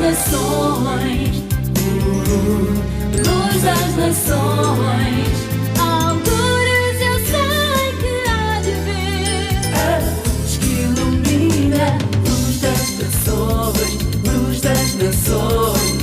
nações, luz das nações. Alturas eu sei que há de ver a luz que ilumina, luz das nações, luz das nações.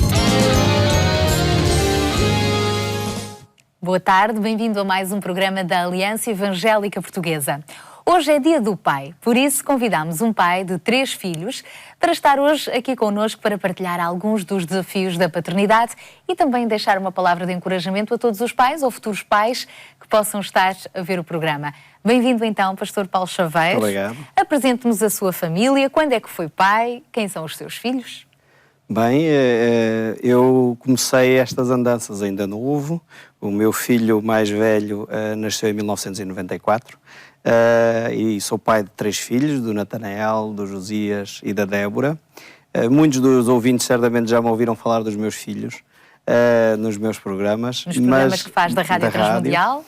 Boa tarde, bem-vindo a mais um programa da Aliança Evangélica Portuguesa. Hoje é dia do pai, por isso convidamos um pai de 3 filhos para estar hoje aqui connosco para partilhar alguns dos desafios da paternidade e também deixar uma palavra de encorajamento a todos os pais ou futuros pais que possam estar a ver o programa. Bem-vindo então, Pastor Paulo Chaveiro. Obrigado. Apresente-nos a sua família, quando é que foi pai, quem são os seus filhos? Bem, eu comecei estas andanças ainda novo. O meu filho mais velho nasceu em 1994 e sou pai de 3 filhos, do Natanael, do Josias e da Débora. Muitos dos ouvintes certamente já me ouviram falar dos meus filhos nos meus programas. Nos programas que faz da Rádio Transmundial,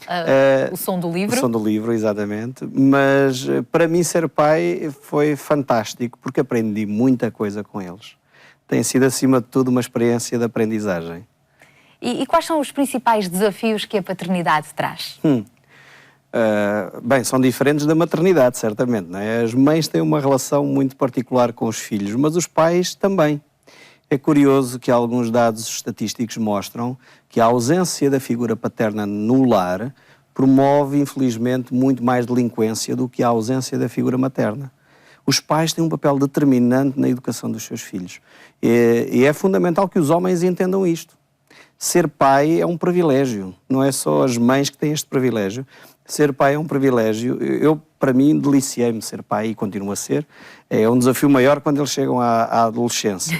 o Som do Livro. O Som do Livro, exatamente. Mas para mim ser pai foi fantástico porque aprendi muita coisa com eles. Tem sido, acima de tudo, uma experiência de aprendizagem. E quais são os principais desafios que a paternidade traz? Bem, são diferentes da maternidade, certamente, não é? As mães têm uma relação muito particular com os filhos, mas os pais também. É curioso que alguns dados estatísticos mostram que a ausência da figura paterna no lar promove, infelizmente, muito mais delinquência do que a ausência da figura materna. Os pais têm um papel determinante na educação dos seus filhos. E é fundamental que os homens entendam isto. Ser pai é um privilégio, não é só as mães que têm este privilégio. Ser pai é um privilégio. Para mim, deliciei-me ser pai e continuo a ser. É um desafio maior quando eles chegam à adolescência.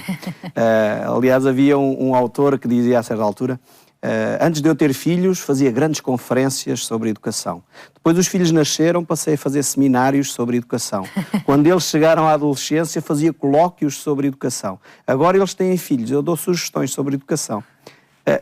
Aliás, havia um autor que dizia a certa altura: antes de eu ter filhos, fazia grandes conferências sobre educação. Depois os filhos nasceram, passei a fazer seminários sobre educação. Quando eles chegaram à adolescência, fazia colóquios sobre educação. Agora eles têm filhos, eu dou sugestões sobre educação.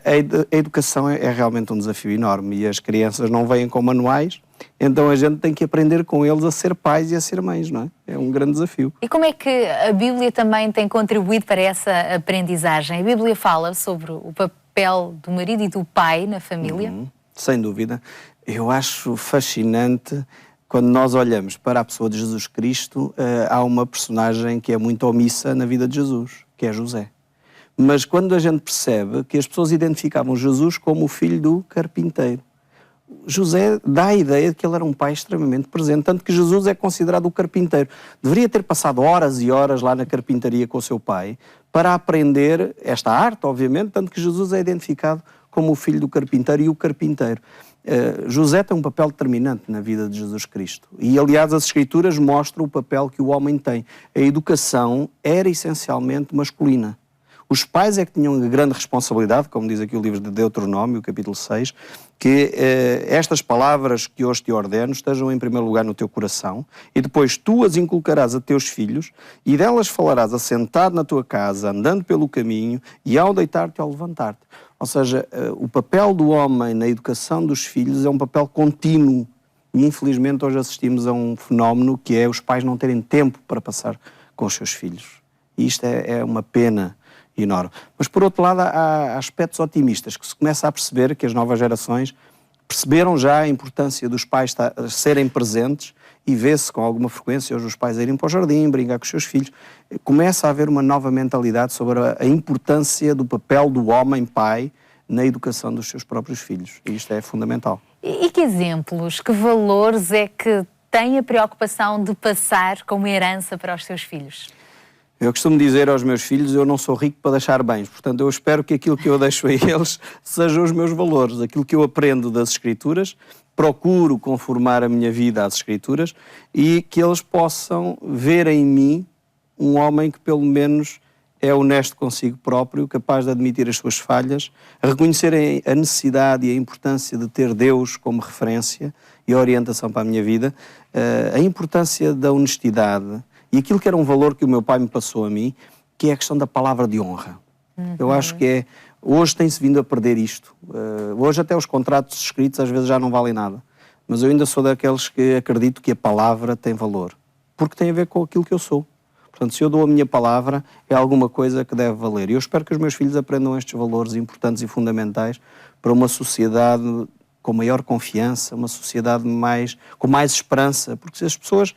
A educação é realmente um desafio enorme e as crianças não vêm com manuais, então a gente tem que aprender com eles a ser pais e a ser mães, não é? É um grande desafio. E como é que a Bíblia também tem contribuído para essa aprendizagem? A Bíblia fala sobre o papel do marido e do pai na família? Sem dúvida. Eu acho fascinante quando nós olhamos para a pessoa de Jesus Cristo, há uma personagem que é muito omissa na vida de Jesus, que é José. Mas quando a gente percebe que as pessoas identificavam Jesus como o filho do carpinteiro, José dá a ideia de que ele era um pai extremamente presente, tanto que Jesus é considerado o carpinteiro. Deveria ter passado horas e horas lá na carpintaria com o seu pai para aprender esta arte, obviamente, tanto que Jesus é identificado como o filho do carpinteiro e o carpinteiro. José tem um papel determinante na vida de Jesus Cristo. E, aliás, as Escrituras mostram o papel que o homem tem. A educação era essencialmente masculina. Os pais é que tinham a grande responsabilidade, como diz aqui o livro de Deuteronômio, capítulo 6, que estas palavras que hoje te ordeno estejam em primeiro lugar no teu coração e depois tu as inculcarás a teus filhos e delas falarás assentado na tua casa, andando pelo caminho e ao deitar-te ou ao levantar-te. Ou seja, o papel do homem na educação dos filhos é um papel contínuo e infelizmente hoje assistimos a um fenómeno que é os pais não terem tempo para passar com os seus filhos. E isto é uma pena enorme. Mas, por outro lado, há aspectos otimistas, que se começa a perceber que as novas gerações perceberam já a importância dos pais serem presentes e vê-se com alguma frequência hoje os pais irem para o jardim, brincar com os seus filhos. Começa a haver uma nova mentalidade sobre a importância do papel do homem pai na educação dos seus próprios filhos. E isto é fundamental. E que exemplos, que valores é que tem a preocupação de passar como herança para os seus filhos? Eu costumo dizer aos meus filhos, eu não sou rico para deixar bens, portanto eu espero que aquilo que eu deixo a eles sejam os meus valores, aquilo que eu aprendo das Escrituras, procuro conformar a minha vida às Escrituras e que eles possam ver em mim um homem que pelo menos é honesto consigo próprio, capaz de admitir as suas falhas, reconhecer a necessidade e a importância de ter Deus como referência e orientação para a minha vida, a importância da honestidade, e aquilo que era um valor que o meu pai me passou a mim, que é a questão da palavra de honra. Eu acho que hoje tem-se vindo a perder isto. Hoje até os contratos escritos às vezes já não valem nada. Mas eu ainda sou daqueles que acredito que a palavra tem valor. Porque tem a ver com aquilo que eu sou. Portanto, se eu dou a minha palavra, é alguma coisa que deve valer. E eu espero que os meus filhos aprendam estes valores importantes e fundamentais para uma sociedade com maior confiança, uma sociedade com mais esperança, porque se as pessoas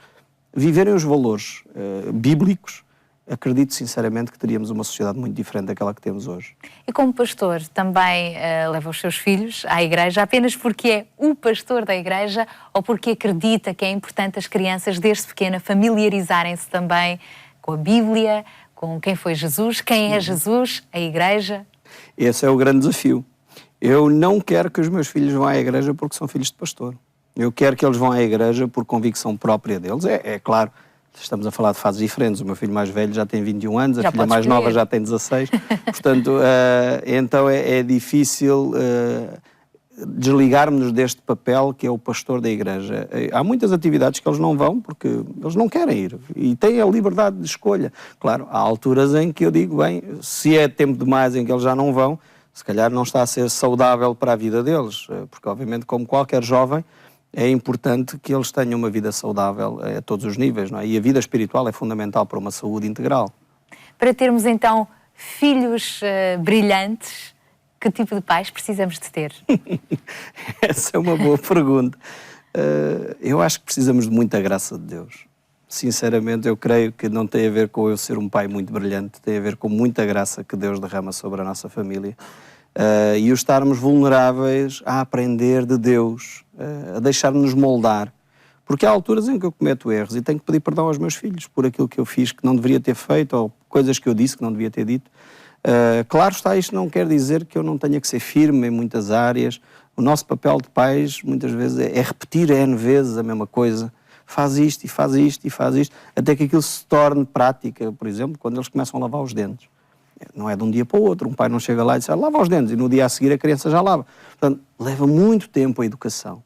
viverem os valores bíblicos, acredito sinceramente que teríamos uma sociedade muito diferente daquela que temos hoje. E como pastor, também leva os seus filhos à igreja apenas porque é o pastor da igreja ou porque acredita que é importante as crianças desde pequena familiarizarem-se também com a Bíblia, com quem foi Jesus, quem é Jesus, a igreja? Esse é o grande desafio. Eu não quero que os meus filhos vão à igreja porque são filhos de pastor. Eu quero que eles vão à igreja por convicção própria deles. É claro, estamos a falar de fases diferentes. O meu filho mais velho já tem 21 anos, a filha mais nova já tem 16. Portanto, então é difícil desligarmos-nos deste papel que é o pastor da igreja. Há muitas atividades que eles não vão porque eles não querem ir e têm a liberdade de escolha. Claro, há alturas em que eu digo, bem, se é tempo demais em que eles já não vão, se calhar não está a ser saudável para a vida deles, porque obviamente, como qualquer jovem, é importante que eles tenham uma vida saudável a todos os níveis, não é? E a vida espiritual é fundamental para uma saúde integral. Para termos então filhos brilhantes, que tipo de pais precisamos de ter? Essa é uma boa pergunta. Eu acho que precisamos de muita graça de Deus. Sinceramente, eu creio que não tem a ver com eu ser um pai muito brilhante, tem a ver com muita graça que Deus derrama sobre a nossa família. E o estarmos vulneráveis a aprender de Deus, a deixar-nos moldar. Porque há alturas em que eu cometo erros e tenho que pedir perdão aos meus filhos por aquilo que eu fiz que não deveria ter feito ou coisas que eu disse que não devia ter dito. Claro está, isto não quer dizer que eu não tenha que ser firme em muitas áreas. O nosso papel de pais, muitas vezes, é repetir N vezes a mesma coisa. Faz isto, e faz isto, e faz isto, até que aquilo se torne prática, por exemplo, quando eles começam a lavar os dentes. Não é de um dia para o outro, um pai não chega lá e diz, lava os dentes, e no dia a seguir a criança já lava. Portanto, leva muito tempo a educação.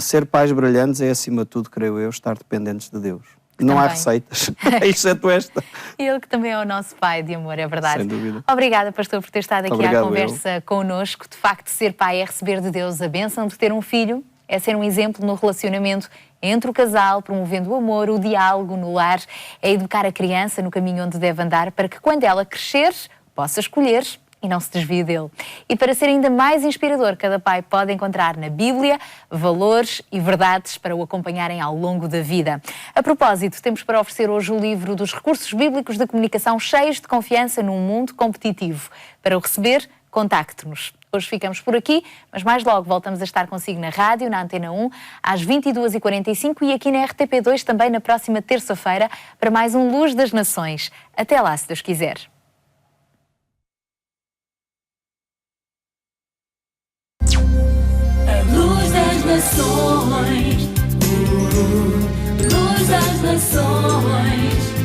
Ser pais brilhantes é, acima de tudo, creio eu, estar dependentes de Deus. Não há receitas, exceto esta. Ele que também é o nosso pai de amor, é verdade. Sem dúvida. Obrigada, pastor, por ter estado aqui Obrigado, à conversa connosco. De facto, ser pai é receber de Deus a bênção de ter um filho, é ser um exemplo no relacionamento entre o casal, promovendo o amor, o diálogo no lar, é educar a criança no caminho onde deve andar para que quando ela crescer, possa escolher e não se desvie dele. E para ser ainda mais inspirador, cada pai pode encontrar na Bíblia valores e verdades para o acompanharem ao longo da vida. A propósito, temos para oferecer hoje o livro dos recursos bíblicos de comunicação cheios de confiança num mundo competitivo. Para o receber, contacte-nos. Hoje ficamos por aqui, mas mais logo voltamos a estar consigo na rádio, na Antena 1, às 22h45 e aqui na RTP2 também na próxima terça-feira para mais um Luz das Nações. Até lá, se Deus quiser. Luz das nações, luz das nações.